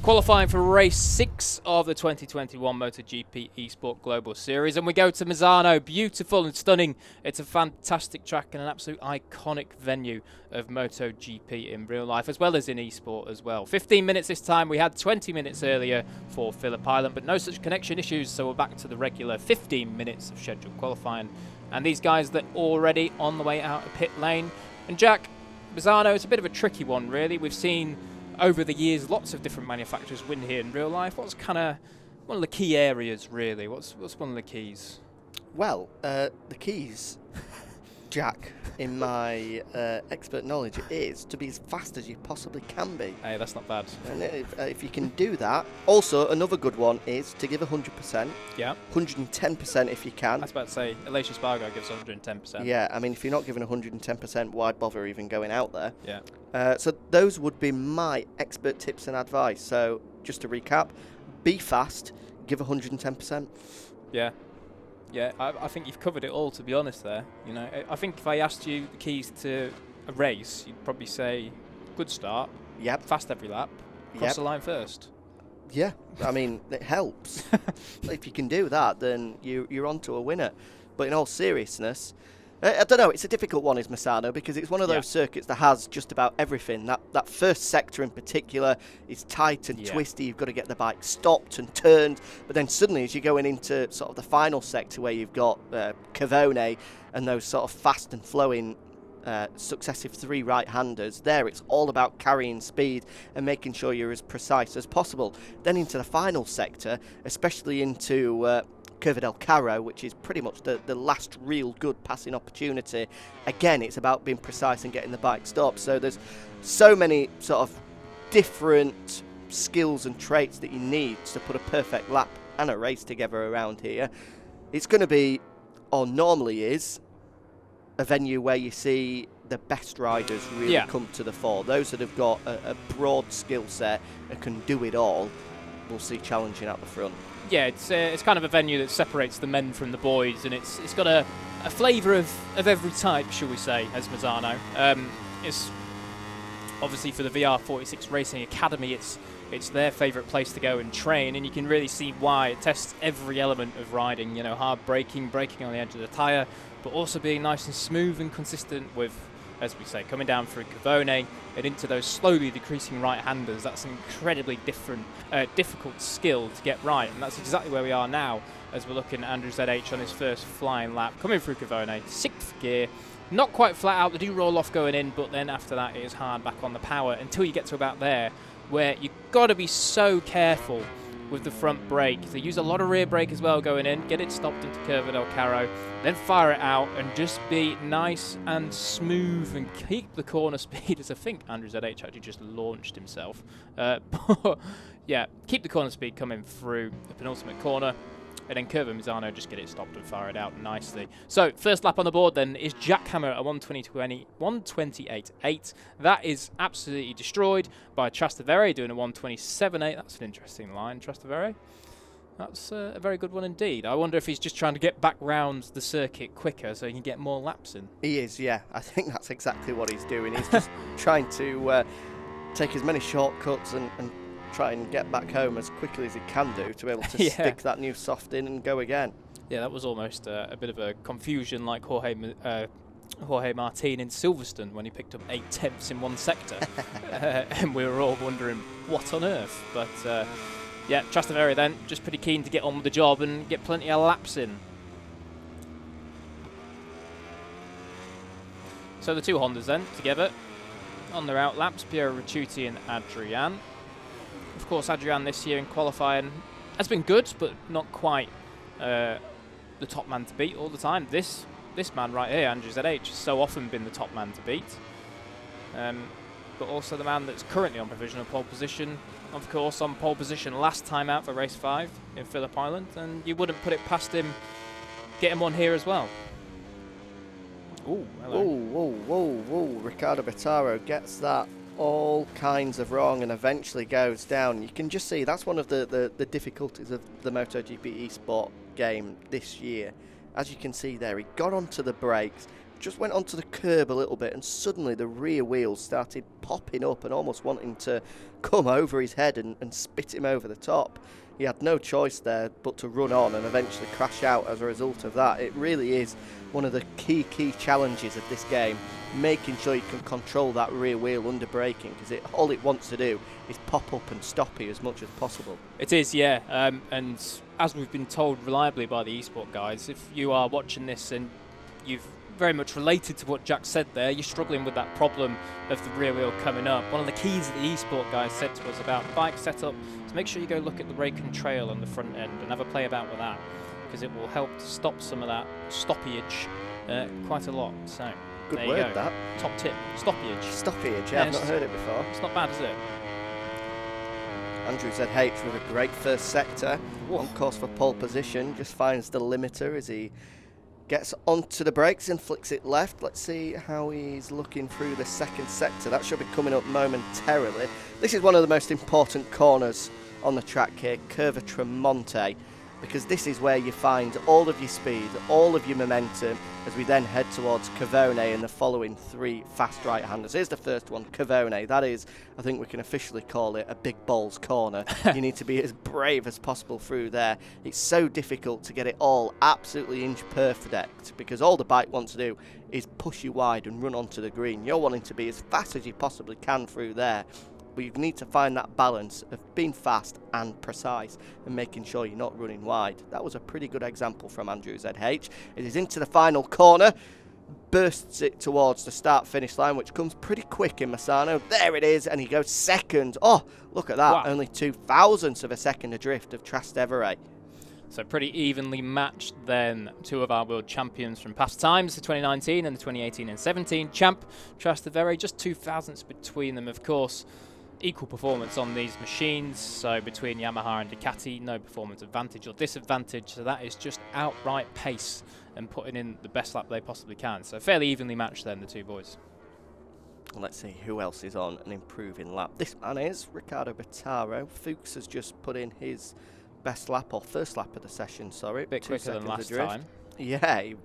Qualifying for race 6 of the 2021 MotoGP eSport Global Series, and we go to Misano. Beautiful and stunning. It's a fantastic track and an absolute iconic venue of MotoGP in real life, as well as in eSport as well. 15 minutes this time. We had 20 minutes earlier for Phillip Island, but no such connection issues, so we're back to the regular 15 minutes of scheduled qualifying. And these guys that are already on the way out of pit lane. And Jack, Misano is a bit of a tricky one, really. We've seen over the years lots of different manufacturers win here in real life. What's kind of one of the key areas, really? What's one of the keys? Well, the keys, Jack, in my expert knowledge, is to be as fast as you possibly can be. Hey, that's not bad. And if you can do that. Also, another good one is to give 100%. Yeah. 110% if you can. I was about to say, Alicia Spargo gives 110%. Yeah, I mean, if you're not giving 110%, why bother even going out there? Yeah. So those would be my expert tips and advice. So just to recap, be fast, give 110%. Yeah. Yeah, I think you've covered it all, to be honest there. You know, I think if I asked you the keys to a race, you'd probably say good start, Yep. fast every lap, cross the line first. Yeah, I mean, it helps. If you can do that, then you're on to a winner. But in all seriousness, I don't know, it's a difficult one, is Misano, because it's one of those circuits that has just about everything. That first sector in particular is tight and twisty. You've got to get the bike stopped and turned. But then suddenly, as you're going into sort of the final sector where you've got Cavone and those sort of fast and flowing successive three right-handers, there it's all about carrying speed and making sure you're as precise as possible. Then into the final sector, especially into Curva del Carro, which is pretty much the last real good passing opportunity. Again, it's about being precise and getting the bike stopped. So there's so many sort of different skills and traits that you need to put a perfect lap and a race together around here. It's going to be, or normally is, a venue where you see the best riders really come to the fore. Those that have got a broad skill set and can do it all, we'll see challenging at the front. Yeah, it's kind of a venue that separates the men from the boys, and it's got a flavour of every type, shall we say, as Misano. It's obviously for the VR46 Racing Academy, it's their favourite place to go and train, and you can really see why. It tests every element of riding, you know, hard braking on the edge of the tyre, but also being nice and smooth and consistent with, as we say, coming down through Cavone and into those slowly decreasing right-handers. That's an incredibly difficult skill to get right, and that's exactly where we are now as we're looking at Andrew ZH on his first flying lap, coming through Cavone, 6th gear, not quite flat out. They do roll off going in, but then after that it is hard back on the power until you get to about there, where you've got to be so careful with the front brake. They use a lot of rear brake as well going in, get it stopped into Curva del Carro, then fire it out and just be nice and smooth and keep the corner speed, as I think Andrew ZH actually just launched himself. But yeah, keep the corner speed coming through the penultimate corner, and then Curva Misano, just get it stopped and fire it out nicely. So, first lap on the board then is Jack Hammer at 128.8. That is absolutely destroyed by Trastevere doing a 127.8. That's an interesting line, Trastevere. That's a very good one indeed. I wonder if he's just trying to get back round the circuit quicker so he can get more laps in. He is, yeah. I think that's exactly what he's doing. He's just trying to take as many shortcuts and try and get back home as quickly as he can do to be able to stick that new soft in and go again. Yeah, that was almost a bit of a confusion like Jorge Martin in Silverstone when he picked up 8/10 in one sector. And we were all wondering, what on earth? But yeah, Trastevere then, just pretty keen to get on with the job and get plenty of laps in. So the two Hondas then, together, on their out laps, Piero Ricciuti and Adrian. Of course, Adrian this year in qualifying has been good, but not quite the top man to beat all the time. This man right here, Andrew ZH, has so often been the top man to beat. But also the man that's currently on provisional pole position, of course, on pole position last time out for race 5 in Phillip Island, and you wouldn't put it past him getting one here as well. Ooh, hello. Whoa. Riccardo Bertaro gets that all kinds of wrong and eventually goes down. You can just see that's one of the difficulties of the MotoGP eSport game this year. As you can see there, he got onto the brakes, just went onto the curb a little bit, and suddenly the rear wheels started popping up and almost wanting to come over his head and spit him over the top. He had no choice there but to run on and eventually crash out as a result of that. It really is one of the key challenges of this game, making sure you can control that rear wheel under braking, because all it wants to do is pop up and stop you as much as possible. It is, yeah. And as we've been told reliably by the eSport guys, if you are watching this and you've very much related to what Jack said there, you're struggling with that problem of the rear wheel coming up. One of the keys that the eSport guys said to us about bike setup is make sure you go look at the rake and trail on the front end and have a play about with that, because it will help to stop some of that stoppage quite a lot. So good there word, you go. that. Top tip, stoppage. Stoppage, yeah, I've not heard it before. It's not bad, is it? Andrew ZH with a great first sector. Whoa. On course for pole position, just finds the limiter as he gets onto the brakes and flicks it left. Let's see how he's looking through the second sector. That should be coming up momentarily. This is one of the most important corners on the track here, Curva Tremonte, because this is where you find all of your speed, all of your momentum, as we then head towards Cavone and the following 3 fast right-handers. Here's the first one, Cavone. That is, I think we can officially call it a big balls corner. You need to be as brave as possible through there. It's so difficult to get it all absolutely inch perfect, because all the bike wants to do is push you wide and run onto the green. You're wanting to be as fast as you possibly can through there. But you need to find that balance of being fast and precise and making sure you're not running wide. That was a pretty good example from Andrew ZH. It is into the final corner, bursts it towards the start-finish line, which comes pretty quick in Misano. There it is, and he goes second. Oh, look at that. Wow. Only 0.02 of a second adrift of Trastevere. So pretty evenly matched then. 2 of our world champions from past times, the 2019 and the 2018 and 17 champ Trastevere, just 0.02 between them, of course. Equal performance on these machines, so between Yamaha and Ducati, no performance advantage or disadvantage, so that is just outright pace and putting in the best lap they possibly can. So fairly evenly matched then, the 2 boys. Let's see who else is on an improving lap. This man is Ricardo Bottaro. Fuchs has just put in his best lap, or first lap of the session, sorry. A bit quicker than last adrift. time. Yeah, he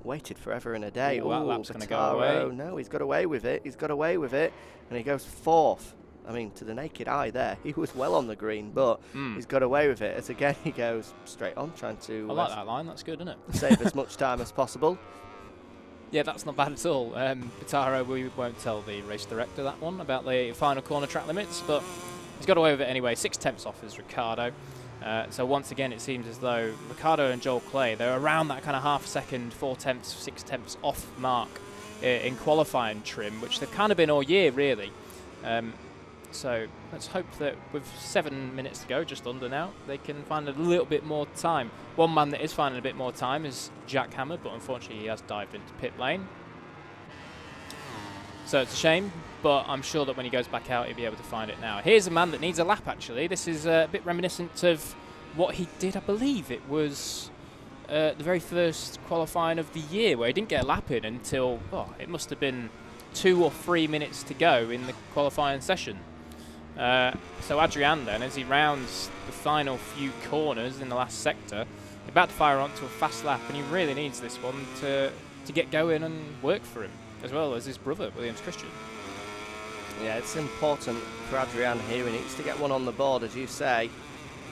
waited forever and a day. Ooh, that lap's going to go away. No, he's got away with it. He's got away with it, and he goes 4th. I mean, to the naked eye there, he was well on the green, but he's got away with it. As again, he goes straight on, trying to... I like that line, that's good, isn't it? Save as much time as possible. Yeah, that's not bad at all. Bottaro, we won't tell the race director that one about the final corner track limits, but he's got away with it anyway. 6/10 off is Ricardo. So once again, it seems as though Ricardo and Joel Clay, they're around that kind of half second, 4/10, 6/10 off mark in qualifying trim, which they've kind of been all year, really. So let's hope that with 7 minutes to go, just under now, they can find a little bit more time. One man that is finding a bit more time is Jack Hammer, but unfortunately he has dived into pit lane. So it's a shame, but I'm sure that when he goes back out, he'll be able to find it now. Here's a man that needs a lap, actually. This is a bit reminiscent of what he did, I believe it was the very first qualifying of the year, where he didn't get a lap in until, it must have been 2 or 3 minutes to go in the qualifying session. So Adrian then, as he rounds the final few corners in the last sector, about to fire onto a fast lap, and he really needs this one to get going and work for him, as well as his brother, Williams Christian. Yeah, it's important for Adrian here. He needs to get one on the board, as you say.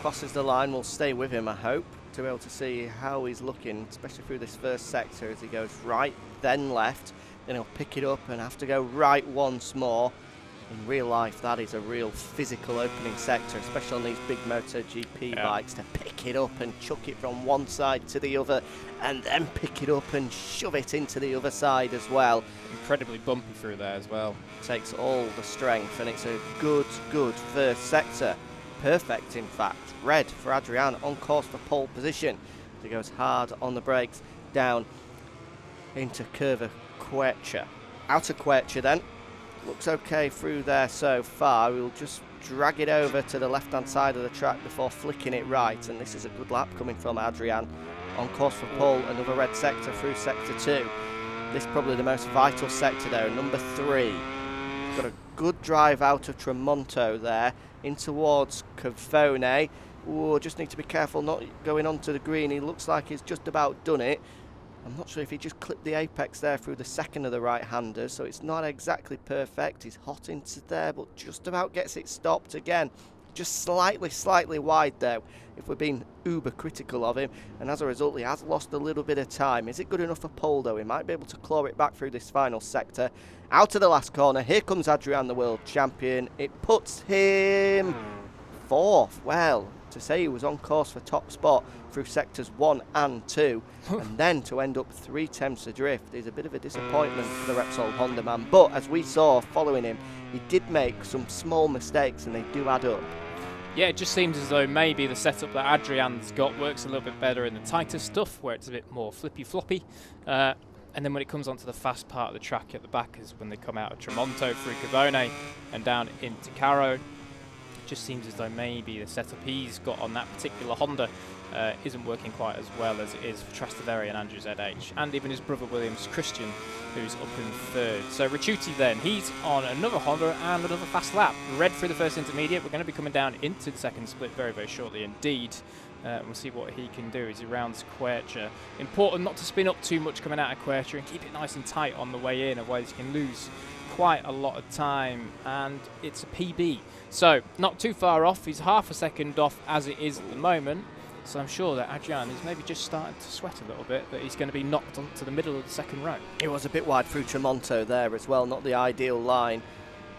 Crosses the line, will stay with him, I hope, to be able to see how he's looking, especially through this first sector, as he goes right, then left, then he'll pick it up and have to go right once more. In real life, that is a real physical opening sector, especially on these big MotoGP bikes, to pick it up and chuck it from one side to the other, and then pick it up and shove it into the other side as well. Incredibly bumpy through there as well. Takes all the strength, and it's a good first sector. Perfect, in fact. Red for Adrian, on course for pole position. He goes hard on the brakes, down into Curva Quercia. Out of Quercia then. Looks okay through there so far. We'll just drag it over to the left-hand side of the track before flicking it right. And this is a good lap coming from Adrian. On course for pole, another red sector through sector 2. This is probably the most vital sector though, number 3. Got a good drive out of Tremonto there, in towards Cavone. Ooh, just need to be careful not going onto the green. He looks like he's just about done it. I'm not sure if he just clipped the apex there through the second of the right-hander, so it's not exactly perfect. He's hot into there, but just about gets it stopped again. Just slightly wide there, if we're being uber critical of him, and as a result he has lost a little bit of time. Is it good enough for pole though? He might be able to claw it back through this final sector. Out of the last corner, here comes Adrian, the world champion. It puts him 4th. Well, to say he was on course for top spot through sectors 1 and 2, and then to end up 3/10 adrift is a bit of a disappointment for the Repsol Honda man. But as we saw following him, he did make some small mistakes, and they do add up. Yeah, it just seems as though maybe the setup that Adrian's got works a little bit better in the tighter stuff, where it's a bit more flippy-floppy. And then when it comes onto the fast part of the track at the back is when they come out of Tremonto through Cavone and down into Caro. It just seems as though maybe the setup he's got on that particular Honda isn't working quite as well as it is for Trastevere and Andrew ZH, and even his brother Williams Christian, who's up in 3rd. So Ricciuti then, he's on another Honda and another fast lap. Red through the first intermediate. We're going to be coming down into the second split very, very shortly indeed. We'll see what he can do as he rounds Quercia. Important not to spin up too much coming out of Quercia and keep it nice and tight on the way in, otherwise you can lose quite a lot of time, and it's a PB. So not too far off. He's half a second off as it is at the moment. So I'm sure that Adrian is maybe just starting to sweat a little bit, that he's going to be knocked onto the middle of the second row. It was a bit wide through Tremonto there as well, not the ideal line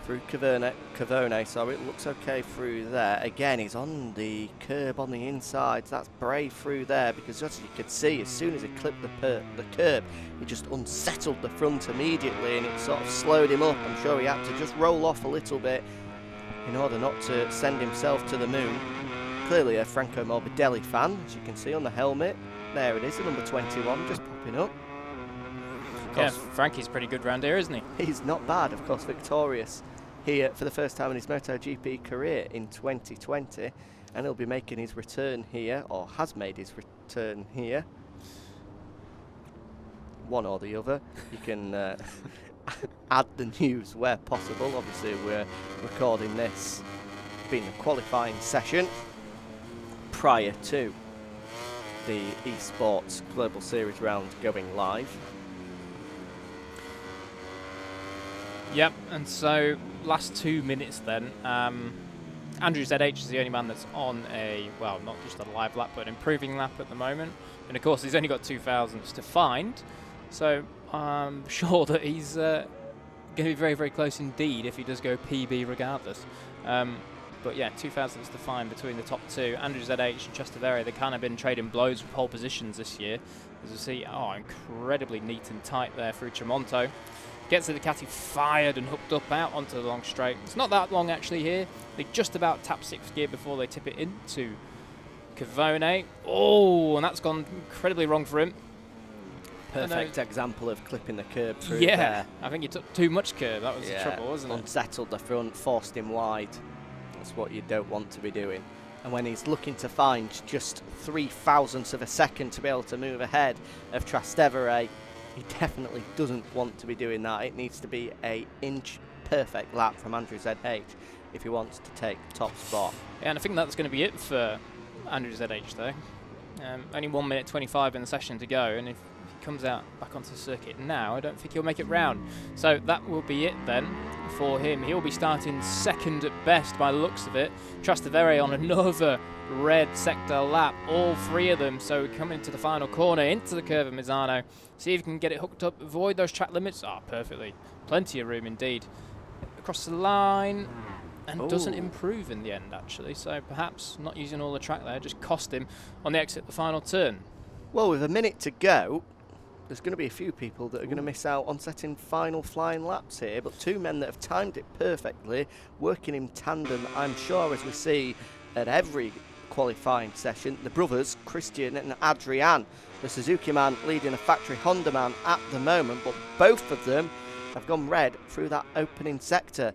through Cavone, so it looks okay through there. Again, he's on the curb on the inside, so that's brave through there, because as you could see, as soon as he clipped the curb, he just unsettled the front immediately, and it sort of slowed him up. I'm sure he had to just roll off a little bit in order not to send himself to the moon. Clearly a Franco Morbidelli fan, as you can see on the helmet. There it is, the number 21 just popping up. Yeah, Frankie's pretty good round here, isn't he? He's not bad, of course, victorious here for the first time in his MotoGP career in 2020, and he'll be making his return here, or has made his return here. One or the other. You can add the news where possible. Obviously, we're recording this being a qualifying session prior to the eSports Global Series round going live. Yep, and so last 2 minutes then. Andrew ZH is the only man that's on a, well, not just a live lap, but an improving lap at the moment. And of course, he's only got 2000s to find. So I'm sure that he's going to be very, very close indeed if he does go PB regardless. But yeah, 2000s to find between the top two. Andrew ZH and Trastevere, they've kind of been trading blows for pole positions this year. As you see, incredibly neat and tight there through Tremonto. Gets the Ducati fired and hooked up out onto the long straight. It's not that long actually here. They just about tap 6th gear before they tip it into Cavone. Oh, and that's gone incredibly wrong for him. Perfect example of clipping the curb through there. there. I think he took too much curb. That was the trouble, wasn't it? Unsettled the front, forced him wide. That's what you don't want to be doing. And when he's looking to find just 0.003 of a second to be able to move ahead of Trastevere, he definitely doesn't want to be doing that. It needs to be a inch perfect lap from Andrew ZH if he wants to take the top spot. Yeah, and I think that's going to be it for Andrew ZH though. Only 1 minute 25 in the session to go, and if he comes out back onto the circuit now, I don't think he'll make it round. So that will be it then for him. He'll be starting second at best by the looks of it. Trastevere on another red sector lap, all three of them. So we come into the final corner, into the curve of Misano. See if you can get it hooked up, avoid those track limits. Perfectly. Plenty of room indeed. Across the line, and doesn't improve in the end actually. So perhaps not using all the track there just cost him on the exit the final turn. Well, with a minute to go, there's going to be a few people that are going to miss out on setting final flying laps here, but two men that have timed it perfectly, working in tandem, I'm sure, as we see at every qualifying session. The brothers, Christian and Adrian, the Suzuki man leading a factory Honda man at the moment, but both of them have gone red through that opening sector.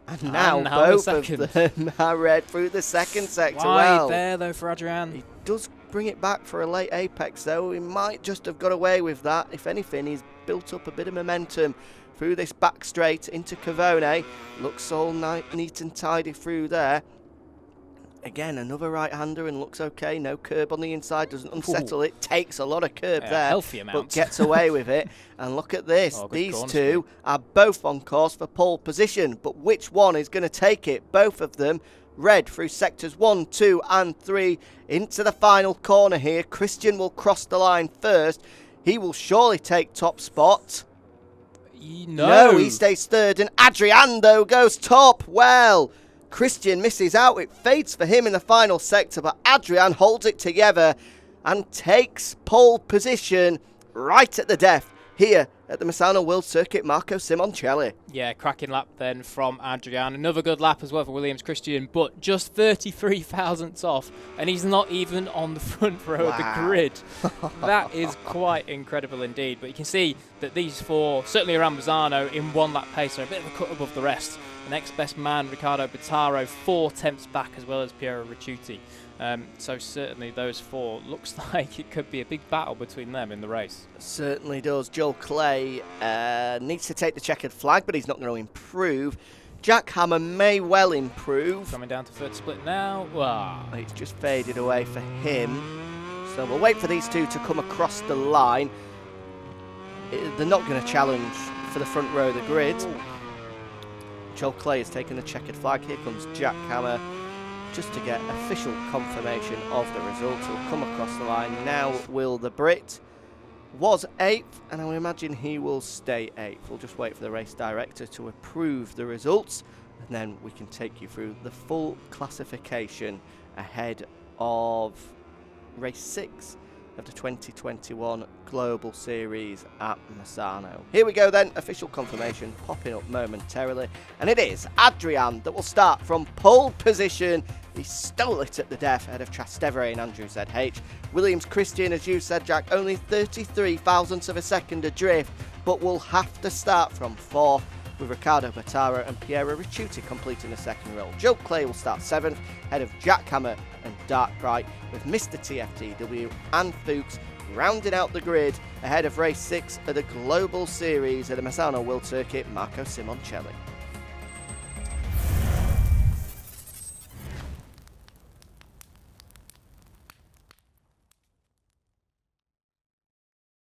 And now both of them are red through the second sector. Wide there though for Adrian. He does bring it back for a late apex though. He might just have got away with that. If anything, he's built up a bit of momentum through this back straight into Cavone. Looks all neat and tidy through there. Again, another right-hander and looks okay. No curb on the inside, doesn't unsettle it. Takes a lot of curb there, healthy amount. but gets away with it. And look at this. These two speed. are both on course for pole position. But which one is going to take it? Both of them red through sectors 1, 2 and 3 into the final corner here. Christian will cross the line first. He will surely take top spot. No, he stays third, and Adrian, though, goes top. Well, Christian misses out. It fades for him in the final sector, but Adrian holds it together and takes pole position right at the death here at the Misano World Circuit. Marco Simoncelli. Yeah, cracking lap then from Adrian. Another good lap as well for Williams Christian, but just 33 thousandths off, and he's not even on the front row of the grid. That is quite incredible indeed. But you can see that these four, certainly around Misano, in one lap pace are a bit of a cut above the rest. The next best man, Riccardo Bottaro, 4 tenths back, as well as Piero Ricciuti. So certainly those four, looks like it could be a big battle between them in the race. Certainly does. Joel Clay needs to take the checkered flag, but he's not going to improve. Jack Hammer may well improve. Coming down to third split now. Wow. It's just faded away for him. So we'll wait for these two to come across the line. They're not going to challenge for the front row of the grid. Joel Clay has taken the checkered flag. Here comes Jack Hammer, just to get official confirmation of the results. He'll come across the line. Now will the Brit. Was 8th, and I would imagine he will stay 8th. We'll just wait for the race director to approve the results, and then we can take you through the full classification ahead of race 6 of the 2021 Global Series at Misano. Here we go then, official confirmation popping up momentarily, and it is Adrian that will start from pole position. He stole it at the death ahead of Trastevere and Andrew ZH. Williams Christian, as you said, Jack, only 33 thousandths of a second adrift, but will have to start from 4th, with Riccardo Bottaro and Piero Ricciuti completing the second row. Joe Clay will start 7th, ahead of Jack Hammer and Dark Bright, with Mr. TFTW and Fuchs rounding out the grid ahead of race 6 of the Global Series at the Misano World Circuit, Marco Simoncelli.